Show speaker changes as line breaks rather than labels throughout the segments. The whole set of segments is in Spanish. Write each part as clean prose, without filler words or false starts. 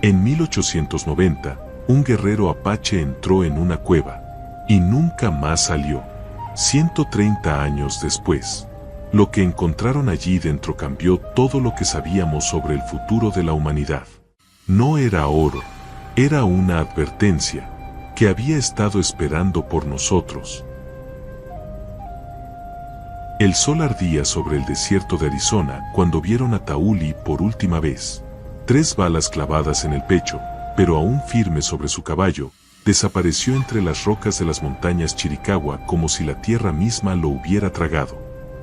En 1890, un guerrero apache entró en una cueva y nunca más salió. 130 años después, lo que encontraron allí dentro cambió todo lo que sabíamos sobre el futuro de la humanidad. No era oro, era una advertencia que había estado esperando por nosotros. El sol ardía sobre el desierto de Arizona cuando vieron a Tauli por última vez. 3 balas clavadas en el pecho, pero aún firme sobre su caballo, desapareció entre las rocas de las montañas Chiricahua como si la tierra misma lo hubiera tragado.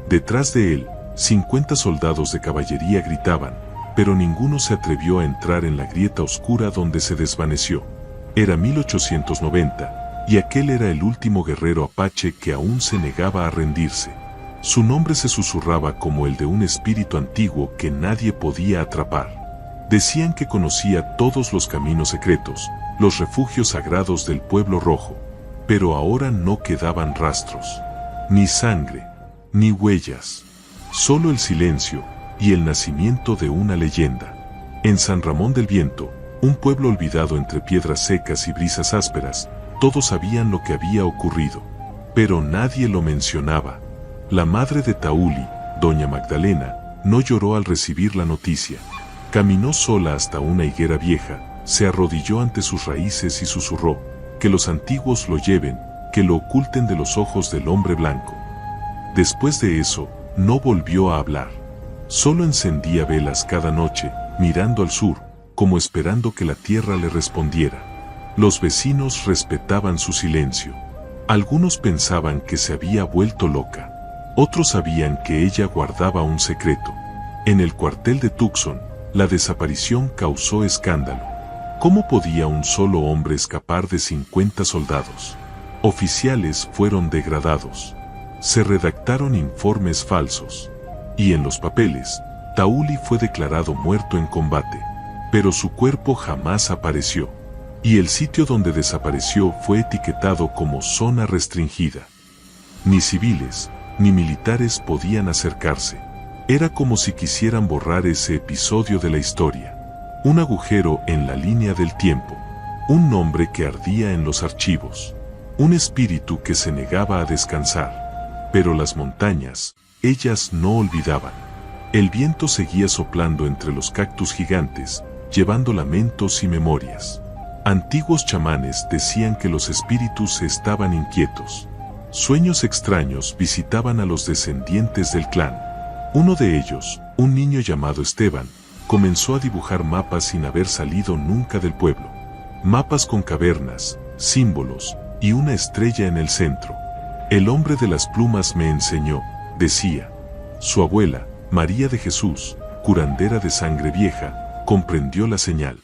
Detrás de él, 50 soldados de caballería gritaban, pero ninguno se atrevió a entrar en la grieta oscura donde se desvaneció. Era 1890, y aquel era el último guerrero apache que aún se negaba a rendirse. Su nombre se susurraba como el de un espíritu antiguo que nadie podía atrapar. Decían que conocía todos los caminos secretos, los refugios sagrados del pueblo rojo, pero ahora no quedaban rastros, ni sangre, ni huellas, solo el silencio y el nacimiento de una leyenda. En San Ramón del Viento, un pueblo olvidado entre piedras secas y brisas ásperas, todos sabían lo que había ocurrido, pero nadie lo mencionaba. La madre de Tauli, doña Magdalena, no lloró al recibir la noticia. Caminó sola hasta una higuera vieja, se arrodilló ante sus raíces y susurró, que los antiguos lo lleven, que lo oculten de los ojos del hombre blanco. Después de eso, no volvió a hablar. Solo encendía velas cada noche, mirando al sur, como esperando que la tierra le respondiera. Los vecinos respetaban su silencio. Algunos pensaban que se había vuelto loca. Otros sabían que ella guardaba un secreto. En el cuartel de Tucson, la desaparición causó escándalo. ¿Cómo podía un solo hombre escapar de 50 soldados? Oficiales fueron degradados. Se redactaron informes falsos. Y en los papeles, Tauli fue declarado muerto en combate. Pero su cuerpo jamás apareció. Y el sitio donde desapareció fue etiquetado como zona restringida. Ni civiles, ni militares podían acercarse. Era como si quisieran borrar ese episodio de la historia. Un agujero en la línea del tiempo. Un nombre que ardía en los archivos. Un espíritu que se negaba a descansar. Pero las montañas, ellas no olvidaban. El viento seguía soplando entre los cactus gigantes, llevando lamentos y memorias. Antiguos chamanes decían que los espíritus estaban inquietos. Sueños extraños visitaban a los descendientes del clan. Uno de ellos, un niño llamado Esteban, comenzó a dibujar mapas sin haber salido nunca del pueblo. Mapas con cavernas, símbolos y una estrella en el centro. El hombre de las plumas me enseñó, decía. Su abuela, María de Jesús, curandera de sangre vieja, comprendió la señal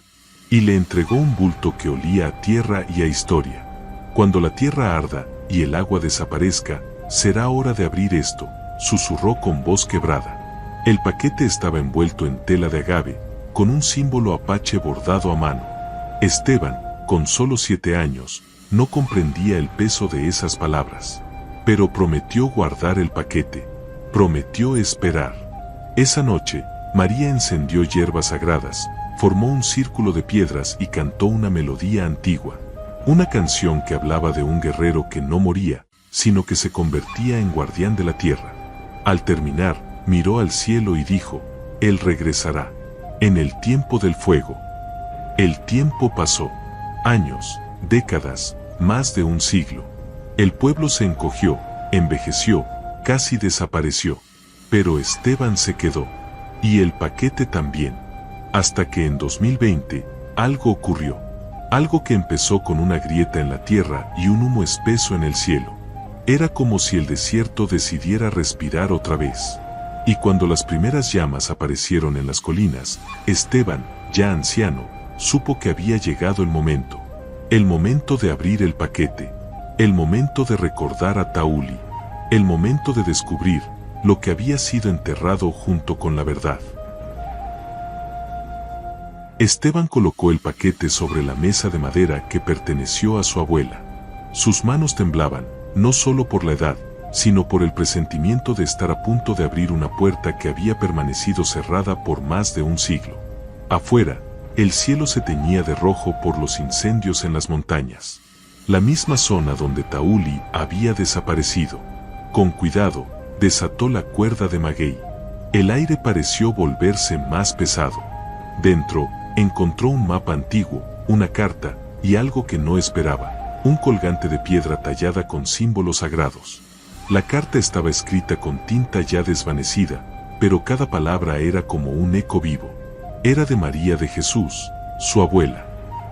y le entregó un bulto que olía a tierra y a historia. Cuando la tierra arda y el agua desaparezca, será hora de abrir esto, susurró con voz quebrada. El paquete estaba envuelto en tela de agave, con un símbolo apache bordado a mano. Esteban, con solo 7 años, no comprendía el peso de esas palabras. Pero prometió guardar el paquete. Prometió esperar. Esa noche, María encendió hierbas sagradas, formó un círculo de piedras y cantó una melodía antigua. Una canción que hablaba de un guerrero que no moría, sino que se convertía en guardián de la tierra. Al terminar, miró al cielo y dijo, Él regresará. En el tiempo del fuego. El tiempo pasó. Años, décadas, más de un siglo. El pueblo se encogió, envejeció, casi desapareció. Pero Esteban se quedó. Y el paquete también. Hasta que en 2020, algo ocurrió. Algo que empezó con una grieta en la tierra y un humo espeso en el cielo. Era como si el desierto decidiera respirar otra vez. Y cuando las primeras llamas aparecieron en las colinas, Esteban, ya anciano, supo que había llegado el momento. El momento de abrir el paquete. El momento de recordar a Tauli. El momento de descubrir lo que había sido enterrado junto con la verdad. Esteban colocó el paquete sobre la mesa de madera que perteneció a su abuela. Sus manos temblaban, no solo por la edad, sino por el presentimiento de estar a punto de abrir una puerta que había permanecido cerrada por más de un siglo. Afuera, El cielo se teñía de rojo por los incendios en las montañas. La misma zona donde Tauli había desaparecido. Con cuidado, desató la cuerda de maguey. El aire pareció volverse más pesado. Dentro, encontró un mapa antiguo, una carta, y algo que no esperaba, un colgante de piedra tallada con símbolos sagrados. La carta estaba escrita con tinta ya desvanecida, pero cada palabra era como un eco vivo. Era de María de Jesús, su abuela.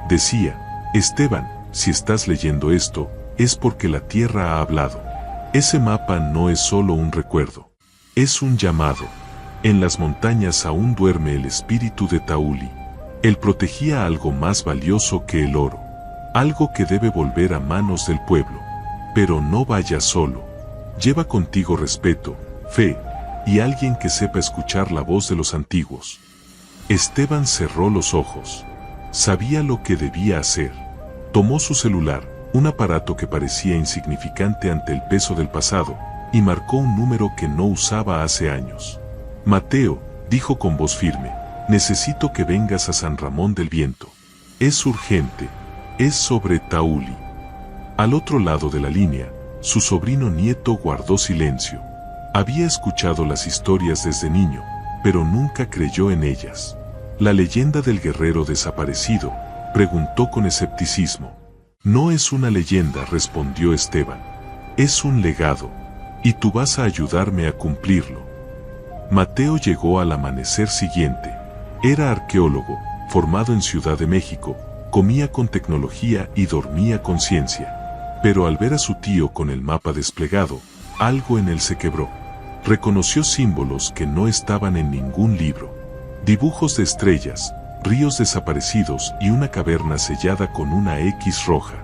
Decía: Esteban, si estás leyendo esto, es porque la tierra ha hablado. Ese mapa no es solo un recuerdo, es un llamado. En las montañas aún duerme el espíritu de Tauli. Él protegía algo más valioso que el oro, algo que debe volver a manos del pueblo. Pero no vayas solo. Lleva contigo respeto, fe, y alguien que sepa escuchar la voz de los antiguos. Esteban cerró los ojos. Sabía lo que debía hacer. Tomó su celular, un aparato que parecía insignificante ante el peso del pasado, y marcó un número que no usaba hace años. Mateo, dijo con voz firme, necesito que vengas a San Ramón del Viento. Es urgente, es sobre Tauli. Al otro lado de la línea, su sobrino nieto guardó silencio. Había escuchado las historias desde niño, pero nunca creyó en ellas. La leyenda del guerrero desaparecido, preguntó con escepticismo. No es una leyenda, respondió Esteban. Es un legado, y tú vas a ayudarme a cumplirlo. Mateo llegó al amanecer siguiente. Era arqueólogo, formado en Ciudad de México, comía con tecnología y dormía con ciencia. Pero al ver a su tío con el mapa desplegado, algo en él se quebró. Reconoció símbolos que no estaban en ningún libro. Dibujos de estrellas, ríos desaparecidos y una caverna sellada con una X roja.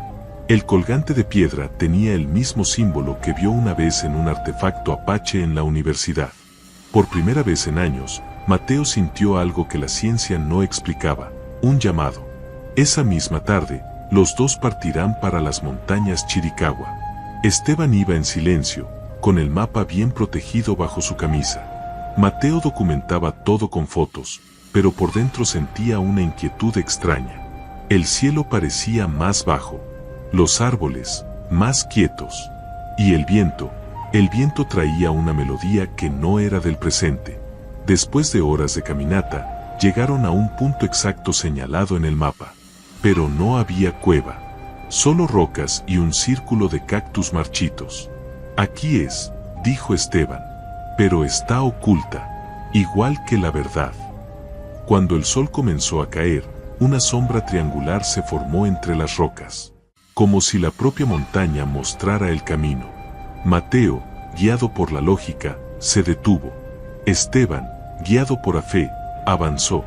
El colgante de piedra tenía el mismo símbolo que vio una vez en un artefacto apache en la universidad. Por primera vez en años, Mateo sintió algo que la ciencia no explicaba, un llamado. Esa misma tarde, los dos partirán para las montañas Chiricahua. Esteban iba en silencio, con el mapa bien protegido bajo su camisa. Mateo documentaba todo con fotos, pero por dentro sentía una inquietud extraña. El cielo parecía más bajo, los árboles más quietos, y el viento traía una melodía que no era del presente. Después de horas de caminata, llegaron a un punto exacto señalado en el mapa. Pero no había cueva, solo rocas y un círculo de cactus marchitos. Aquí es, dijo Esteban, pero está oculta, igual que la verdad. Cuando el sol comenzó a caer, una sombra triangular se formó entre las rocas, como si la propia montaña mostrara el camino. Mateo, guiado por la lógica, se detuvo. Esteban, guiado por la fe, avanzó.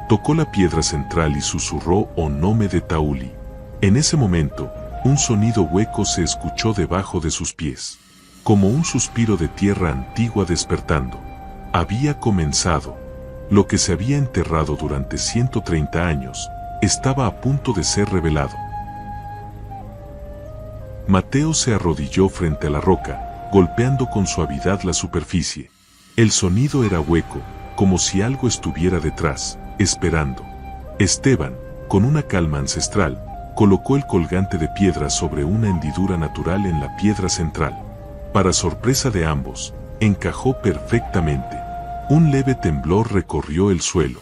Tocó la piedra central y susurró o nome de Tauli. En ese momento, un sonido hueco se escuchó debajo de sus pies, como un suspiro de tierra antigua despertando. Había comenzado. Lo que se había enterrado durante 130 años, estaba a punto de ser revelado. Mateo se arrodilló frente a la roca, golpeando con suavidad la superficie. El sonido era hueco, como si algo estuviera detrás, esperando. Esteban, con una calma ancestral, colocó el colgante de piedra sobre una hendidura natural en la piedra central. Para sorpresa de ambos, encajó perfectamente. Un leve temblor recorrió el suelo.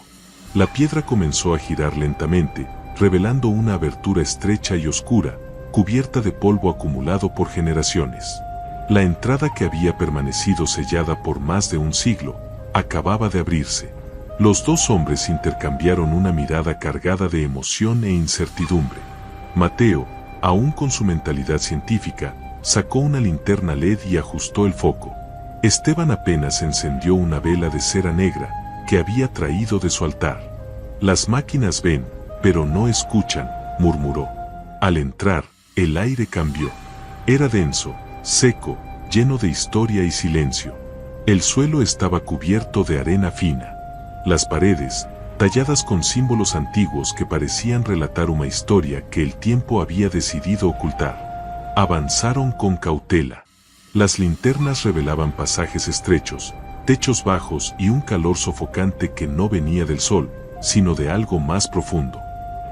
La piedra comenzó a girar lentamente, revelando una abertura estrecha y oscura, cubierta de polvo acumulado por generaciones. La entrada, que había permanecido sellada por más de un siglo, acababa de abrirse. Los dos hombres intercambiaron una mirada cargada de emoción e incertidumbre. Mateo, aún con su mentalidad científica, sacó una linterna LED y ajustó el foco. Esteban apenas encendió una vela de cera negra que había traído de su altar. Las máquinas ven, pero no escuchan, murmuró. Al entrar, el aire cambió. Era denso, seco, lleno de historia y silencio. El suelo estaba cubierto de arena fina. Las paredes, talladas con símbolos antiguos que parecían relatar una historia que el tiempo había decidido ocultar. Avanzaron con cautela. Las linternas revelaban pasajes estrechos, techos bajos y un calor sofocante que no venía del sol, sino de algo más profundo.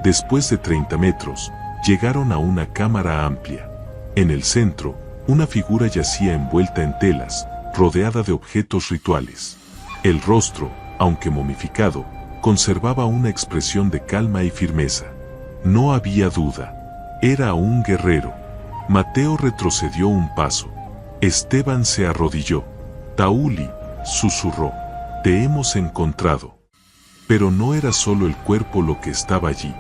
Después de 30 metros, llegaron a una cámara amplia. En el centro, una figura yacía envuelta en telas, rodeada de objetos rituales. El rostro, aunque momificado, conservaba una expresión de calma y firmeza. No había duda. Era un guerrero. Mateo retrocedió un paso. Esteban se arrodilló. Tauli, susurró, te hemos encontrado. Pero no era solo el cuerpo lo que estaba allí.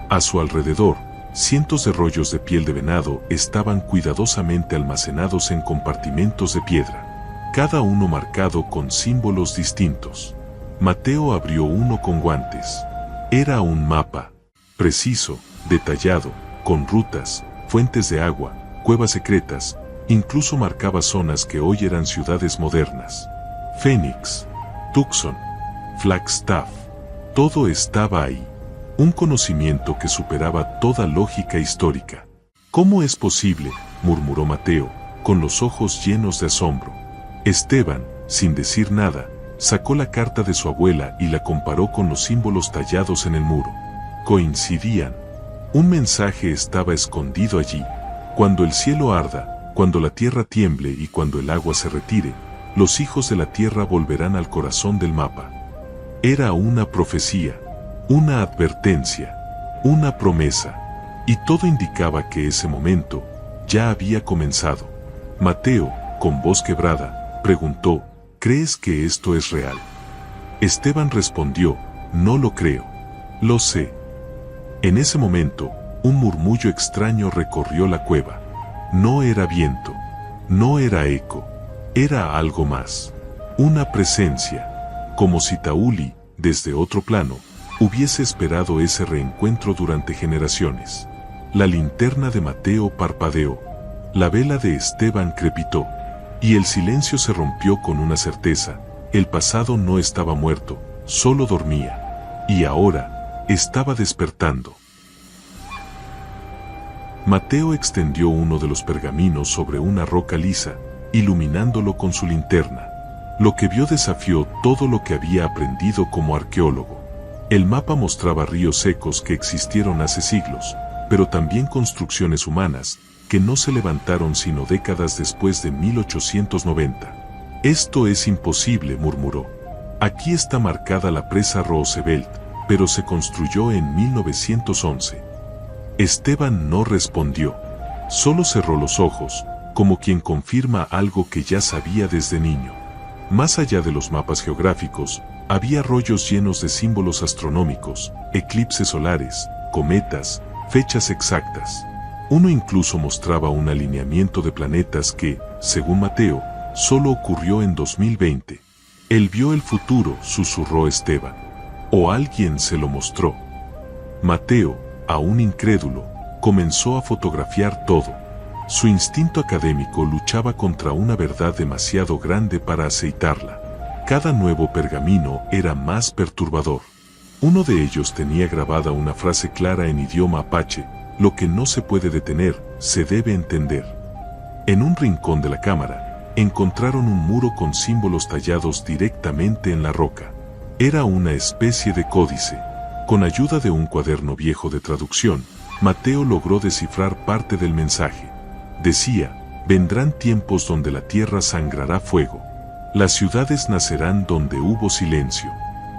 A su alrededor, cientos de rollos de piel de venado estaban cuidadosamente almacenados en compartimentos de piedra, cada uno marcado con símbolos distintos. Mateo abrió uno con guantes. Era un mapa, preciso, detallado, con rutas, fuentes de agua, cuevas secretas, incluso marcaba zonas que hoy eran ciudades modernas. Phoenix, Tucson, Flagstaff, todo estaba ahí. Un conocimiento que superaba toda lógica histórica. ¿Cómo es posible?, murmuró Mateo, con los ojos llenos de asombro. Esteban, sin decir nada, sacó la carta de su abuela y la comparó con los símbolos tallados en el muro. Coincidían. Un mensaje estaba escondido allí. Cuando el cielo arda, cuando la tierra tiemble y cuando el agua se retire, los hijos de la tierra volverán al corazón del mapa. Era una profecía. Una advertencia, una promesa, y todo indicaba que ese momento ya había comenzado. Mateo, con voz quebrada, preguntó, ¿crees que esto es real? Esteban respondió, no lo creo. Lo sé. En ese momento, un murmullo extraño recorrió la cueva. No era viento, no era eco, era algo más. Una presencia, como si Tauli, desde otro plano, hubiese esperado ese reencuentro durante generaciones. La linterna de Mateo parpadeó, la vela de Esteban crepitó, y el silencio se rompió con una certeza: el pasado no estaba muerto, solo dormía, y ahora estaba despertando. Mateo extendió uno de los pergaminos sobre una roca lisa, iluminándolo con su linterna. Lo que vio desafió todo lo que había aprendido como arqueólogo. El mapa mostraba ríos secos que existieron hace siglos, pero también construcciones humanas, que no se levantaron sino décadas después de 1890. Esto es imposible, murmuró. Aquí está marcada la presa Roosevelt, pero se construyó en 1911. Esteban no respondió. Solo cerró los ojos, como quien confirma algo que ya sabía desde niño. Más allá de los mapas geográficos, había rollos llenos de símbolos astronómicos, eclipses solares, cometas, fechas exactas. Uno incluso mostraba un alineamiento de planetas que, según Mateo, solo ocurrió en 2020. Él vio el futuro, susurró Esteban. O alguien se lo mostró. Mateo, aún incrédulo, comenzó a fotografiar todo. Su instinto académico luchaba contra una verdad demasiado grande para aceitarla. Cada nuevo pergamino era más perturbador. Uno de ellos tenía grabada una frase clara en idioma apache: lo que no se puede detener, se debe entender. En un rincón de la cámara, encontraron un muro con símbolos tallados directamente en la roca. Era una especie de códice. Con ayuda de un cuaderno viejo de traducción, Mateo logró descifrar parte del mensaje. Decía: vendrán tiempos donde la tierra sangrará fuego. Las ciudades nacerán donde hubo silencio.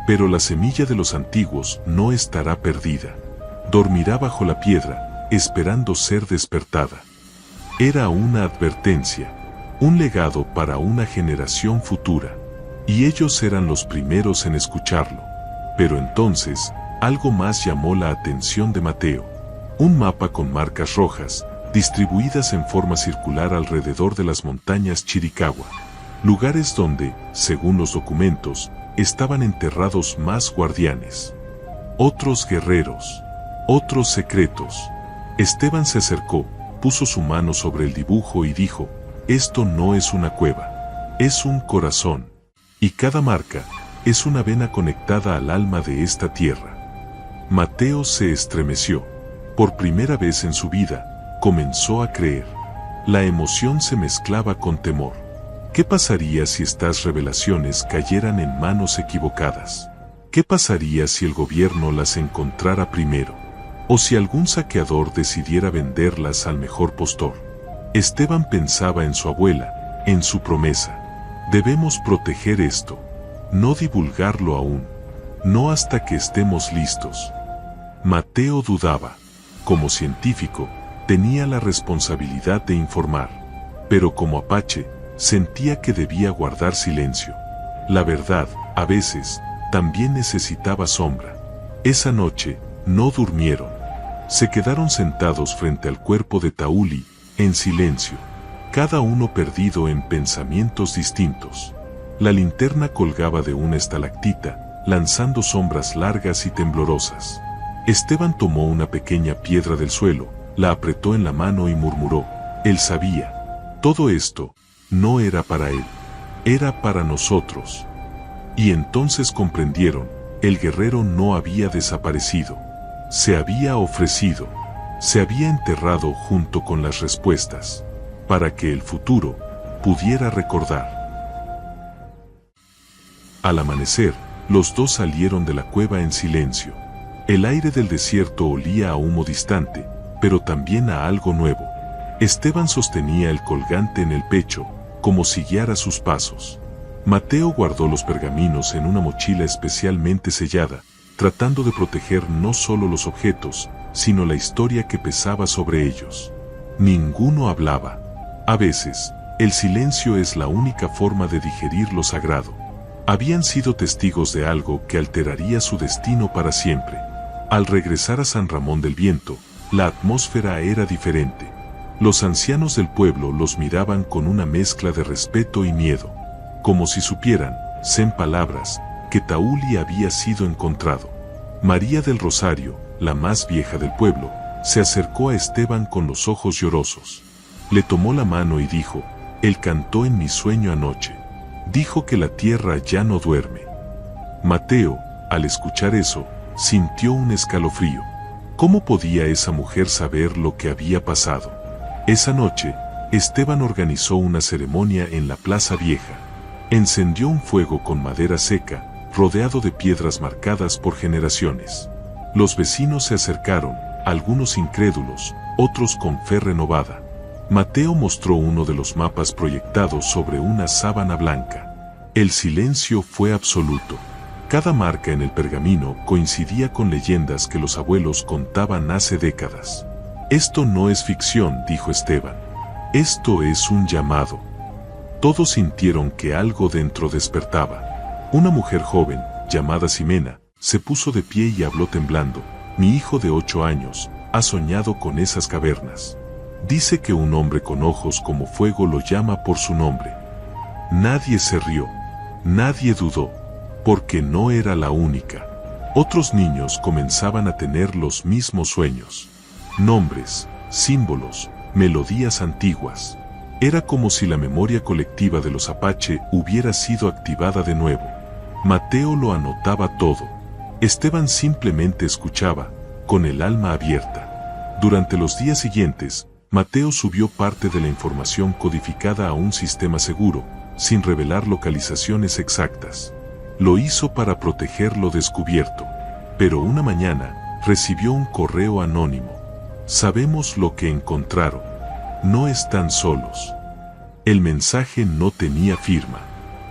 Pero la semilla de los antiguos no estará perdida. Dormirá bajo la piedra, esperando ser despertada. Era una advertencia, un legado para una generación futura. Y ellos eran los primeros en escucharlo. Pero entonces, algo más llamó la atención de Mateo. Un mapa con marcas rojas, distribuidas en forma circular alrededor de las montañas Chiricahua. Lugares donde, según los documentos, estaban enterrados más guardianes. Otros guerreros. Otros secretos. Esteban se acercó, puso su mano sobre el dibujo y dijo: esto no es una cueva. Es un corazón. Y cada marca es una vena conectada al alma de esta tierra. Mateo se estremeció. Por primera vez en su vida, comenzó a creer. La emoción se mezclaba con temor. ¿Qué pasaría si estas revelaciones cayeran en manos equivocadas? ¿Qué pasaría si el gobierno las encontrara primero? ¿O si algún saqueador decidiera venderlas al mejor postor? Esteban pensaba en su abuela, en su promesa. Debemos proteger esto. No divulgarlo aún. No hasta que estemos listos. Mateo dudaba. Como científico, tenía la responsabilidad de informar. Pero como apache, sentía que debía guardar silencio. La verdad, a veces, también necesitaba sombra. Esa noche, no durmieron. Se quedaron sentados frente al cuerpo de Tauli, en silencio, cada uno perdido en pensamientos distintos. La linterna colgaba de una estalactita, lanzando sombras largas y temblorosas. Esteban tomó una pequeña piedra del suelo, la apretó en la mano y murmuró: él sabía. Todo esto no era para él, era para nosotros. Y entonces comprendieron, el guerrero no había desaparecido. Se había ofrecido, se había enterrado junto con las respuestas, para que el futuro pudiera recordar. Al amanecer, los dos salieron de la cueva en silencio. El aire del desierto olía a humo distante, pero también a algo nuevo. Esteban sostenía el colgante en el pecho, como si guiara sus pasos. Mateo guardó los pergaminos en una mochila especialmente sellada, tratando de proteger no solo los objetos, sino la historia que pesaba sobre ellos. Ninguno hablaba. A veces, el silencio es la única forma de digerir lo sagrado. Habían sido testigos de algo que alteraría su destino para siempre. Al regresar a San Ramón del Viento, la atmósfera era diferente. Los ancianos del pueblo los miraban con una mezcla de respeto y miedo, como si supieran, sin palabras, que Tauli había sido encontrado. María del Rosario, la más vieja del pueblo, se acercó a Esteban con los ojos llorosos. Le tomó la mano y dijo: él cantó en mi sueño anoche. Dijo que la tierra ya no duerme. Mateo, al escuchar eso, sintió un escalofrío. ¿Cómo podía esa mujer saber lo que había pasado? Esa noche, Esteban organizó una ceremonia en la Plaza Vieja. Encendió un fuego con madera seca, rodeado de piedras marcadas por generaciones. Los vecinos se acercaron, algunos incrédulos, otros con fe renovada. Mateo mostró uno de los mapas proyectados sobre una sábana blanca. El silencio fue absoluto. Cada marca en el pergamino coincidía con leyendas que los abuelos contaban hace décadas. Esto no es ficción, dijo Esteban. Esto es un llamado. Todos sintieron que algo dentro despertaba. Una mujer joven, llamada Ximena, se puso de pie y habló temblando: mi hijo de 8 años ha soñado con esas cavernas. Dice que un hombre con ojos como fuego lo llama por su nombre. Nadie se rió, nadie dudó, porque no era la única. Otros niños comenzaban a tener los mismos sueños. Nombres, símbolos, melodías antiguas. Era como si la memoria colectiva de los Apache hubiera sido activada de nuevo. Mateo lo anotaba todo. Esteban simplemente escuchaba, con el alma abierta. Durante los días siguientes, Mateo subió parte de la información codificada a un sistema seguro, sin revelar localizaciones exactas. Lo hizo para proteger lo descubierto. Pero una mañana, recibió un correo anónimo. Sabemos lo que encontraron. No están solos. El mensaje no tenía firma.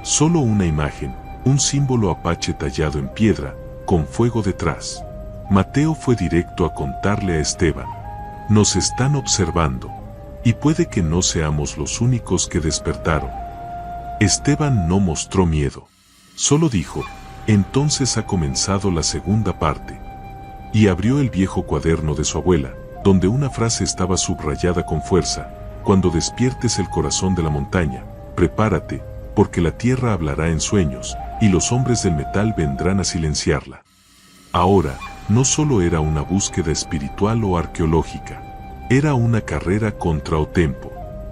Solo una imagen, un símbolo apache tallado en piedra, con fuego detrás. Mateo fue directo a contarle a Esteban: nos están observando, y puede que no seamos los únicos que despertaron. Esteban no mostró miedo. Solo dijo: entonces ha comenzado la segunda parte. Y abrió el viejo cuaderno de su abuela, donde una frase estaba subrayada con fuerza: cuando despiertes el corazón de la montaña, prepárate, porque la tierra hablará en sueños, y los hombres del metal vendrán a silenciarla. Ahora, no solo era una búsqueda espiritual o arqueológica, era una carrera contra Otempo,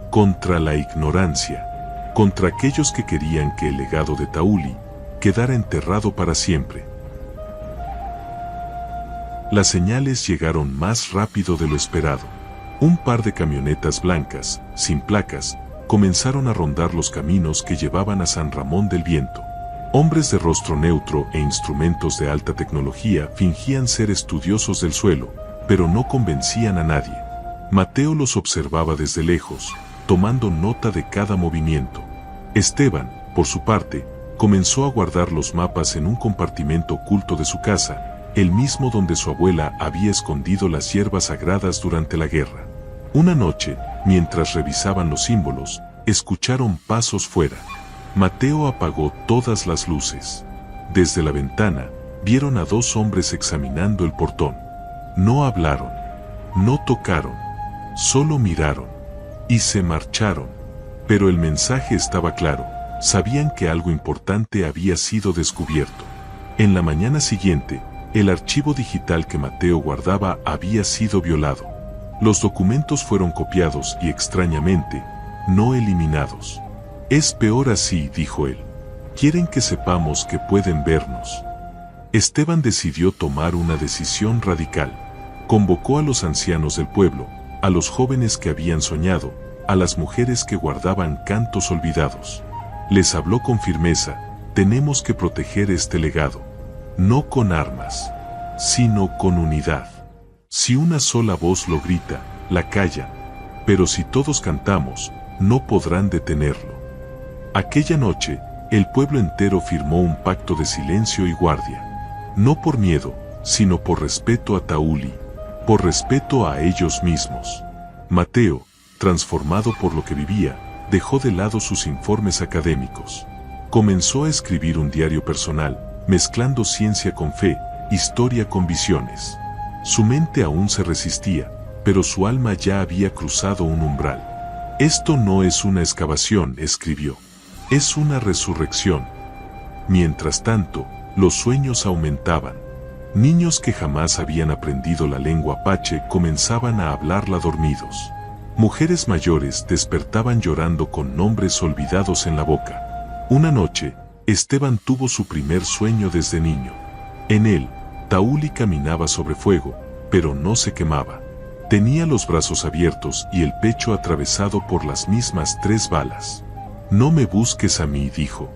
contra la ignorancia, contra aquellos que querían que el legado de Tauli quedara enterrado para siempre. Las señales llegaron más rápido de lo esperado. Un par de camionetas blancas, sin placas, comenzaron a rondar los caminos que llevaban a San Ramón del Viento. Hombres de rostro neutro e instrumentos de alta tecnología fingían ser estudiosos del suelo, pero no convencían a nadie. Mateo los observaba desde lejos, tomando nota de cada movimiento. Esteban, por su parte, comenzó a guardar los mapas en un compartimento oculto de su casa, el mismo donde su abuela había escondido las hierbas sagradas durante la guerra. Una noche, mientras revisaban los símbolos, escucharon pasos fuera. Mateo apagó todas las luces. Desde la ventana, vieron a dos hombres examinando el portón. No hablaron, no tocaron, solo miraron, y se marcharon. Pero el mensaje estaba claro, sabían que algo importante había sido descubierto. En la mañana siguiente, el archivo digital que Mateo guardaba había sido violado. Los documentos fueron copiados y, extrañamente, no eliminados. Es peor así, dijo él. Quieren que sepamos que pueden vernos. Esteban decidió tomar una decisión radical. Convocó a los ancianos del pueblo, a los jóvenes que habían soñado, a las mujeres que guardaban cantos olvidados. Les habló con firmeza: tenemos que proteger este legado. No con armas, sino con unidad. Si una sola voz lo grita, la callan. Pero si todos cantamos, no podrán detenerlo. Aquella noche, el pueblo entero firmó un pacto de silencio y guardia. No por miedo, sino por respeto a Tauli, por respeto a ellos mismos. Mateo, transformado por lo que vivía, dejó de lado sus informes académicos. Comenzó a escribir un diario personal, mezclando ciencia con fe, historia con visiones. Su mente aún se resistía, pero su alma ya había cruzado un umbral. Esto no es una excavación, escribió. Es una resurrección. Mientras tanto, los sueños aumentaban. Niños que jamás habían aprendido la lengua apache comenzaban a hablarla dormidos. Mujeres mayores despertaban llorando con nombres olvidados en la boca. Una noche, Esteban tuvo su primer sueño desde niño. En él, Tauli caminaba sobre fuego, pero no se quemaba. Tenía los brazos abiertos y el pecho atravesado por las mismas 3 balas. No me busques a mí, dijo.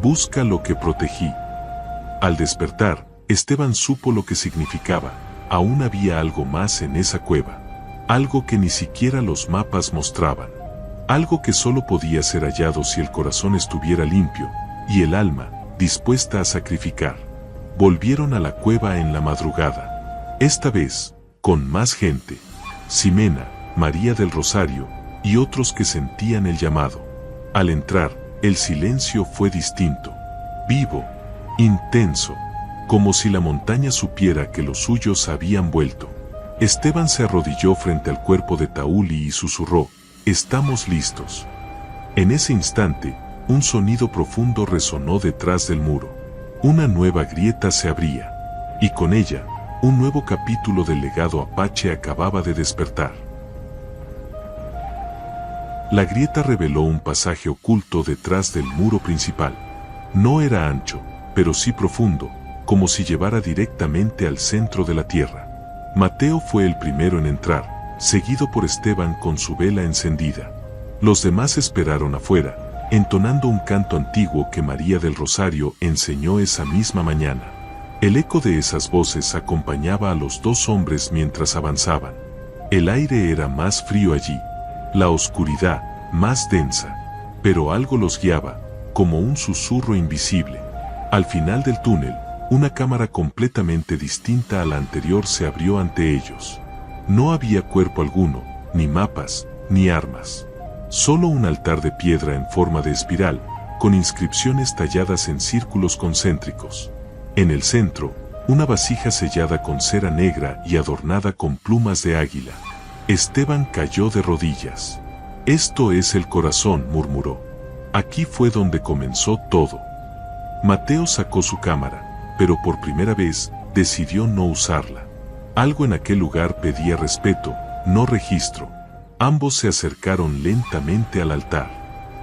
Busca lo que protegí. Al despertar, Esteban supo lo que significaba. Aún había algo más en esa cueva. Algo que ni siquiera los mapas mostraban. Algo que solo podía ser hallado si el corazón estuviera limpio, y el alma, dispuesta a sacrificar. Volvieron a la cueva en la madrugada. Esta vez, con más gente. Ximena, María del Rosario, y otros que sentían el llamado. Al entrar, el silencio fue distinto. Vivo, intenso, como si la montaña supiera que los suyos habían vuelto. Esteban se arrodilló frente al cuerpo de Tauli y susurró: «Estamos listos». En ese instante, un sonido profundo resonó detrás del muro. Una nueva grieta se abría, y con ella, un nuevo capítulo del legado apache acababa de despertar. La grieta reveló un pasaje oculto detrás del muro principal. No era ancho, pero sí profundo, como si llevara directamente al centro de la tierra. Mateo fue el primero en entrar, seguido por Esteban con su vela encendida. Los demás esperaron afuera, entonando un canto antiguo que María del Rosario enseñó esa misma mañana. El eco de esas voces acompañaba a los 2 hombres mientras avanzaban. El aire era más frío allí, la oscuridad más densa, pero algo los guiaba, como un susurro invisible. Al final del túnel, una cámara completamente distinta a la anterior se abrió ante ellos. No había cuerpo alguno, ni mapas, ni armas. Solo un altar de piedra en forma de espiral, con inscripciones talladas en círculos concéntricos. En el centro, una vasija sellada con cera negra y adornada con plumas de águila. Esteban cayó de rodillas. «Esto es el corazón», murmuró. «Aquí fue donde comenzó todo». Mateo sacó su cámara, pero por primera vez decidió no usarla. Algo en aquel lugar pedía respeto, no registro. Ambos se acercaron lentamente al altar.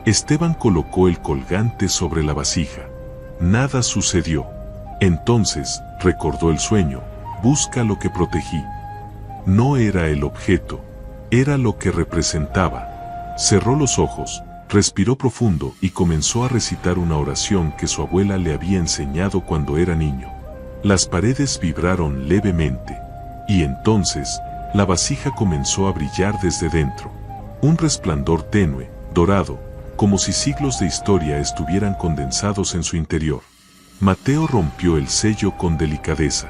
Esteban colocó el colgante sobre la vasija. Nada sucedió. Entonces, recordó el sueño: «Busca lo que protegí». No era el objeto, era lo que representaba. Cerró los ojos, Respiró profundo y comenzó a recitar una oración que su abuela le había enseñado cuando era niño. Las paredes vibraron levemente, y entonces, la vasija comenzó a brillar desde dentro. Un resplandor tenue, dorado, como si siglos de historia estuvieran condensados en su interior. Mateo rompió el sello con delicadeza.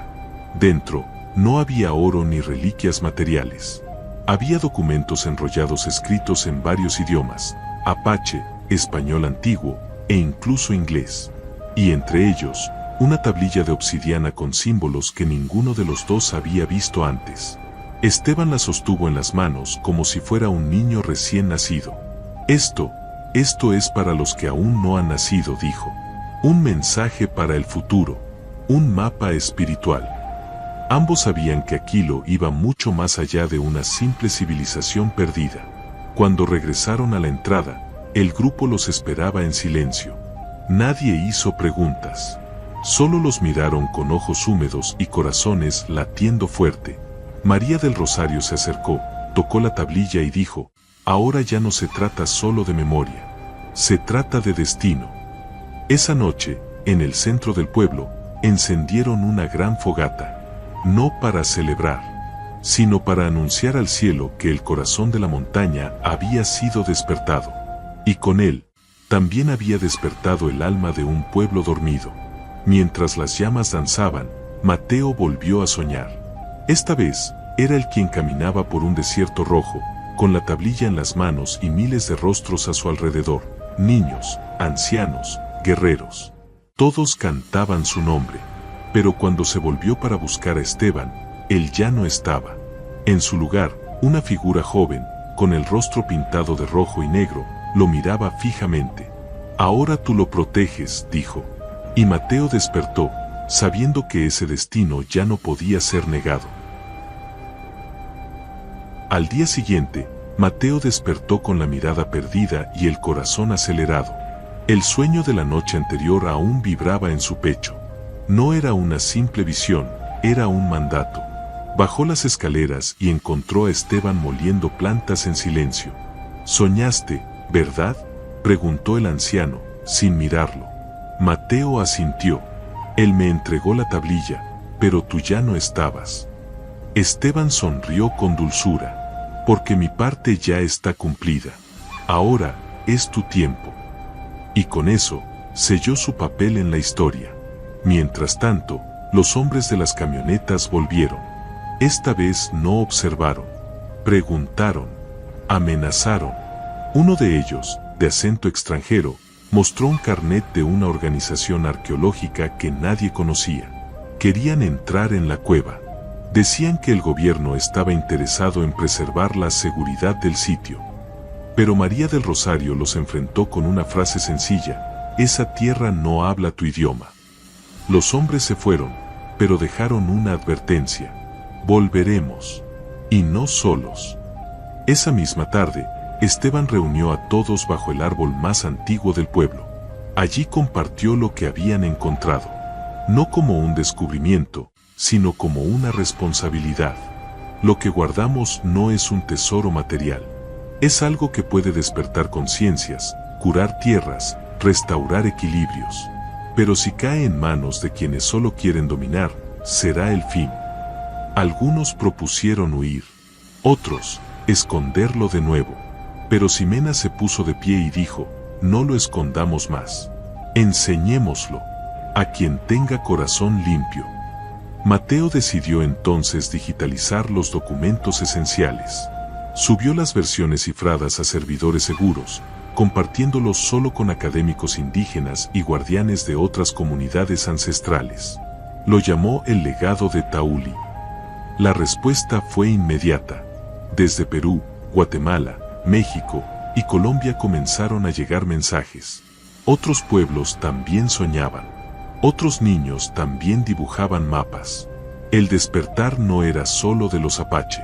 Dentro, no había oro ni reliquias materiales. Había documentos enrollados escritos en varios idiomas: apache, español antiguo e incluso inglés. Y entre ellos, una tablilla de obsidiana con símbolos que ninguno de los dos había visto antes. Esteban la sostuvo en las manos como si fuera un niño recién nacido. Esto es para los que aún no han nacido, dijo. Un mensaje para el futuro, un mapa espiritual. Ambos sabían que Aquilo iba mucho más allá de una simple civilización perdida. Cuando regresaron a la entrada, el grupo los esperaba en silencio. Nadie hizo preguntas. Solo los miraron con ojos húmedos y corazones latiendo fuerte. María del Rosario se acercó, tocó la tablilla y dijo: ahora ya no se trata solo de memoria. Se trata de destino. Esa noche, en el centro del pueblo, encendieron una gran fogata. No para celebrar, sino para anunciar al cielo que el corazón de la montaña había sido despertado. Y con él, también había despertado el alma de un pueblo dormido. Mientras las llamas danzaban, Mateo volvió a soñar. Esta vez, era él quien caminaba por un desierto rojo, con la tablilla en las manos y miles de rostros a su alrededor. Niños, ancianos, guerreros. Todos cantaban su nombre. Pero cuando se volvió para buscar a Esteban, él ya no estaba. En su lugar, una figura joven, con el rostro pintado de rojo y negro, lo miraba fijamente. Ahora tú lo proteges, dijo. Y Mateo despertó, sabiendo que ese destino ya no podía ser negado. Al día siguiente, Mateo despertó con la mirada perdida y el corazón acelerado. El sueño de la noche anterior aún vibraba en su pecho. No era una simple visión, era un mandato. Bajó las escaleras y encontró a Esteban moliendo plantas en silencio. «¿Soñaste, verdad?», preguntó el anciano, sin mirarlo. Mateo asintió. «Él me entregó la tablilla, pero tú ya no estabas». Esteban sonrió con dulzura. «Porque mi parte ya está cumplida. Ahora es tu tiempo». Y con eso, selló su papel en la historia. Mientras tanto, los hombres de las camionetas volvieron. Esta vez no observaron. Preguntaron. Amenazaron. Uno de ellos, de acento extranjero, mostró un carnet de una organización arqueológica que nadie conocía. Querían entrar en la cueva. Decían que el gobierno estaba interesado en preservar la seguridad del sitio. Pero María del Rosario los enfrentó con una frase sencilla: esa tierra no habla tu idioma. Los hombres se fueron, pero dejaron una advertencia: volveremos. Y no solos. Esa misma tarde, Esteban reunió a todos bajo el árbol más antiguo del pueblo. Allí compartió lo que habían encontrado. No como un descubrimiento, sino como una responsabilidad. Lo que guardamos no es un tesoro material. Es algo que puede despertar conciencias, curar tierras, restaurar equilibrios. Pero si cae en manos de quienes solo quieren dominar, será el fin. Algunos propusieron huir. Otros, esconderlo de nuevo. Pero Ximena se puso de pie y dijo: no lo escondamos más. Enseñémoslo a quien tenga corazón limpio. Mateo decidió entonces digitalizar los documentos esenciales. Subió las versiones cifradas a servidores seguros, compartiéndolos solo con académicos indígenas y guardianes de otras comunidades ancestrales. Lo llamó el legado de Tauli. La respuesta fue inmediata. Desde Perú, Guatemala, México y Colombia comenzaron a llegar mensajes. Otros pueblos también soñaban. Otros niños también dibujaban mapas. El despertar no era solo de los apache,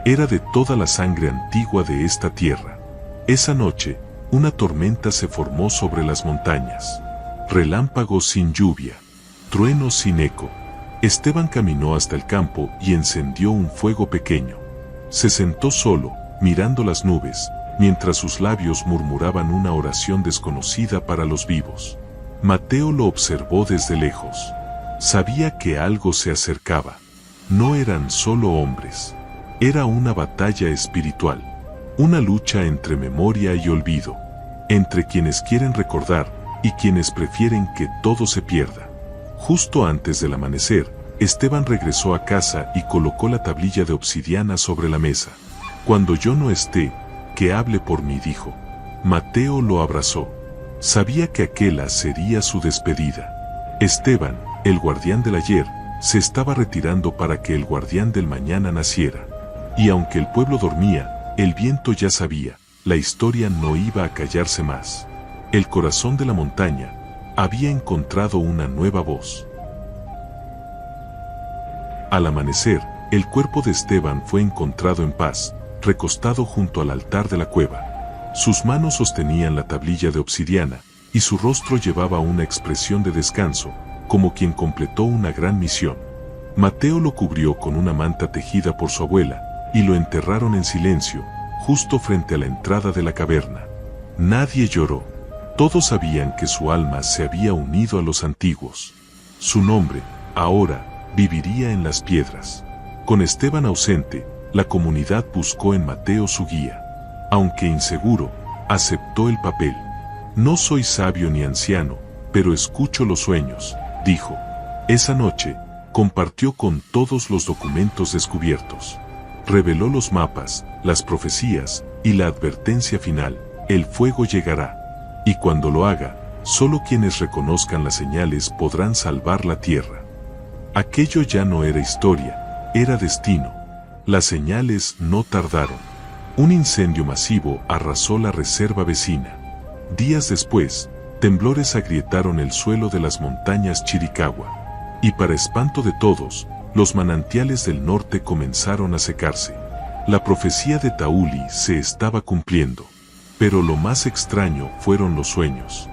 era de toda la sangre antigua de esta tierra. Esa noche, una tormenta se formó sobre las montañas. Relámpagos sin lluvia, truenos sin eco. Esteban caminó hasta el campo y encendió un fuego pequeño. Se sentó solo, mirando las nubes, mientras sus labios murmuraban una oración desconocida para los vivos. Mateo lo observó desde lejos. Sabía que algo se acercaba. No eran solo hombres. Era una batalla espiritual. Una lucha entre memoria y olvido. Entre quienes quieren recordar y quienes prefieren que todo se pierda. Justo antes del amanecer, Esteban regresó a casa y colocó la tablilla de obsidiana sobre la mesa. Cuando yo no esté, que hable por mí, dijo. Mateo lo abrazó. Sabía que aquella sería su despedida. Esteban, el guardián del ayer, se estaba retirando para que el guardián del mañana naciera. Y aunque el pueblo dormía, el viento ya sabía, la historia no iba a callarse más. El corazón de la montaña había encontrado una nueva voz. Al amanecer, el cuerpo de Esteban fue encontrado en paz, recostado junto al altar de la cueva. Sus manos sostenían la tablilla de obsidiana, y su rostro llevaba una expresión de descanso, como quien completó una gran misión. Mateo lo cubrió con una manta tejida por su abuela, y lo enterraron en silencio, justo frente a la entrada de la caverna. Nadie lloró. Todos sabían que su alma se había unido a los antiguos. Su nombre, ahora, viviría en las piedras. Con Esteban ausente, la comunidad buscó en Mateo su guía. Aunque inseguro, aceptó el papel. No soy sabio ni anciano, pero escucho los sueños, dijo. Esa noche, compartió con todos los documentos descubiertos. Reveló los mapas, las profecías y la advertencia final: el fuego llegará. Y cuando lo haga, solo quienes reconozcan las señales podrán salvar la tierra. Aquello ya no era historia, era destino. Las señales no tardaron. Un incendio masivo arrasó la reserva vecina. Días después, temblores agrietaron el suelo de las montañas Chiricahua. Y para espanto de todos, los manantiales del norte comenzaron a secarse. La profecía de Tauli se estaba cumpliendo. Pero lo más extraño fueron los sueños.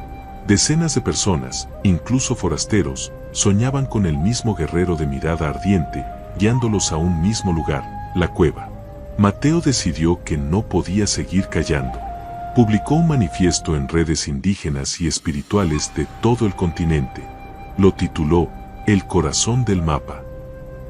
Decenas de personas, incluso forasteros, soñaban con el mismo guerrero de mirada ardiente, guiándolos a un mismo lugar, la cueva. Mateo decidió que no podía seguir callando. Publicó un manifiesto en redes indígenas y espirituales de todo el continente. Lo tituló El corazón del mapa.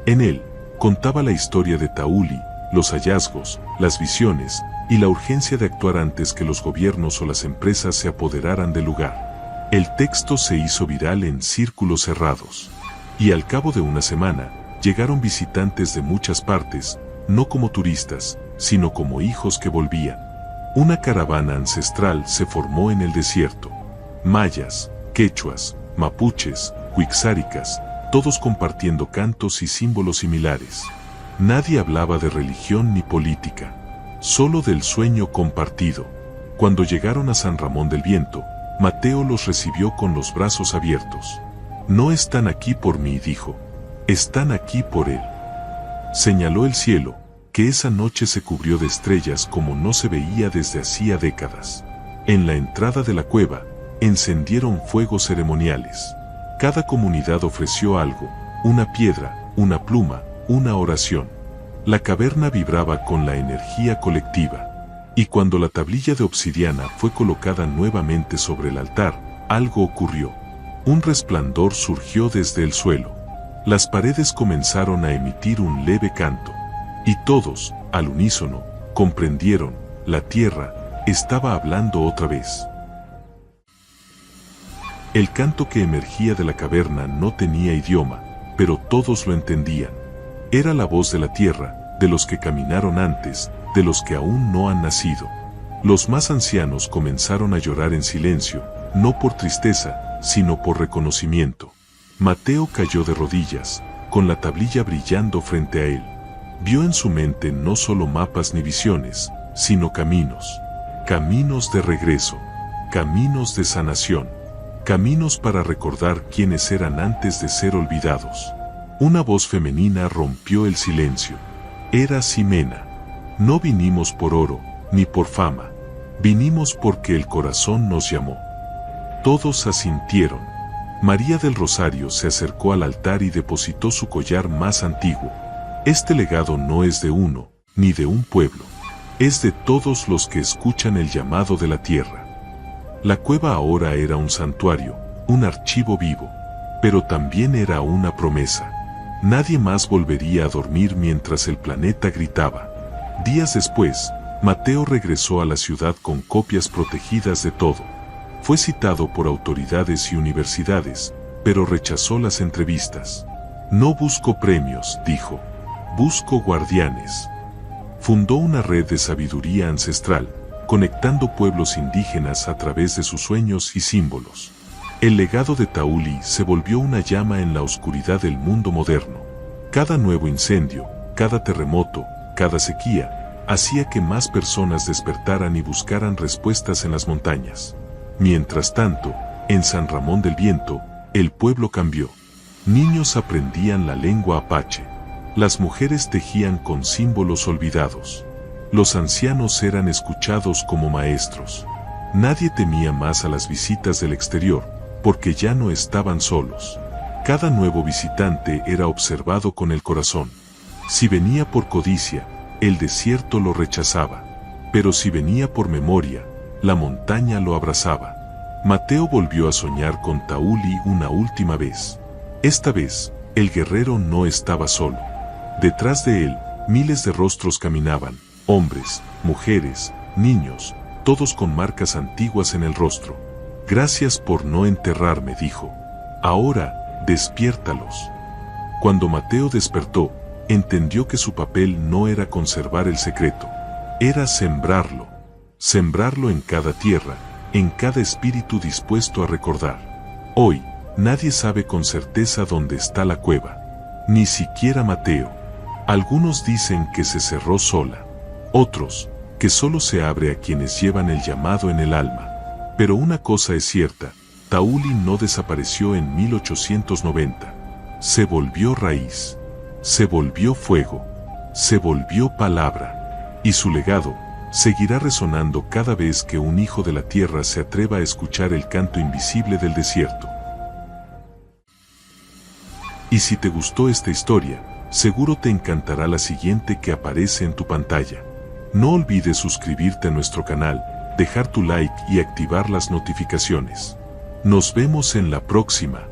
En él, contaba la historia de Tauli, los hallazgos, las visiones, y la urgencia de actuar antes que los gobiernos o las empresas se apoderaran del lugar. El texto se hizo viral en círculos cerrados. Y al cabo de una semana, llegaron visitantes de muchas partes, no como turistas, sino como hijos que volvían. Una caravana ancestral se formó en el desierto. Mayas, quechuas, mapuches, huixáricas, todos compartiendo cantos y símbolos similares. Nadie hablaba de religión ni política, solo del sueño compartido. Cuando llegaron a San Ramón del Viento, Mateo los recibió con los brazos abiertos. No están aquí por mí, dijo. Están aquí por él. Señaló el cielo, que esa noche se cubrió de estrellas como no se veía desde hacía décadas. En la entrada de la cueva, encendieron fuegos ceremoniales. Cada comunidad ofreció algo: una piedra, una pluma, una oración. La caverna vibraba con la energía colectiva. Y cuando la tablilla de obsidiana fue colocada nuevamente sobre el altar, algo ocurrió. Un resplandor surgió desde el suelo. Las paredes comenzaron a emitir un leve canto. Y todos, al unísono, comprendieron: la tierra estaba hablando otra vez. El canto que emergía de la caverna no tenía idioma, pero todos lo entendían. Era la voz de la tierra, de los que caminaron antes, de los que aún no han nacido. Los más ancianos comenzaron a llorar en silencio, no por tristeza, sino por reconocimiento. Mateo cayó de rodillas, con la tablilla brillando frente a él. Vio en su mente no solo mapas ni visiones, sino caminos. Caminos de regreso, caminos de sanación, caminos para recordar quiénes eran antes de ser olvidados. Una voz femenina rompió el silencio. Era Ximena. No vinimos por oro, ni por fama. Vinimos porque el corazón nos llamó. Todos asintieron. María del Rosario se acercó al altar y depositó su collar más antiguo. Este legado no es de uno, ni de un pueblo. es de todos los que escuchan el llamado de la tierra. La cueva ahora era un santuario, un archivo vivo, pero también era una promesa. Nadie más volvería a dormir mientras el planeta gritaba. Días después, Mateo regresó a la ciudad con copias protegidas de todo. Fue citado por autoridades y universidades, pero rechazó las entrevistas. No busco premios, dijo. Busco guardianes. Fundó una red de sabiduría ancestral, conectando pueblos indígenas a través de sus sueños y símbolos. El legado de Tauli se volvió una llama en la oscuridad del mundo moderno. Cada nuevo incendio, cada terremoto, cada sequía, hacía que más personas despertaran y buscaran respuestas en las montañas. Mientras tanto, en San Ramón del Viento, el pueblo cambió. Niños aprendían la lengua apache. Las mujeres tejían con símbolos olvidados. Los ancianos eran escuchados como maestros. Nadie temía más a las visitas del exterior, porque ya no estaban solos. Cada nuevo visitante era observado con el corazón. Si venía por codicia, el desierto lo rechazaba. Pero si venía por memoria, la montaña lo abrazaba. Mateo volvió a soñar con Tauli una última vez. Esta vez, el guerrero no estaba solo. Detrás de él, miles de rostros caminaban, hombres, mujeres, niños, todos con marcas antiguas en el rostro. Gracias por no enterrarme, dijo. Ahora, despiértalos. Cuando Mateo despertó, entendió que su papel no era conservar el secreto, era sembrarlo. Sembrarlo en cada tierra, en cada espíritu dispuesto a recordar. Hoy, nadie sabe con certeza dónde está la cueva. Ni siquiera Mateo. Algunos dicen que se cerró sola. Otros, que solo se abre a quienes llevan el llamado en el alma. Pero una cosa es cierta, Tauli no desapareció en 1890. Se volvió raíz. Se volvió fuego. Se volvió palabra. Y su legado seguirá resonando cada vez que un hijo de la tierra se atreva a escuchar el canto invisible del desierto. Y si te gustó esta historia, seguro te encantará la siguiente que aparece en tu pantalla. No olvides suscribirte a nuestro canal, dejar tu like y activar las notificaciones. Nos vemos en la próxima.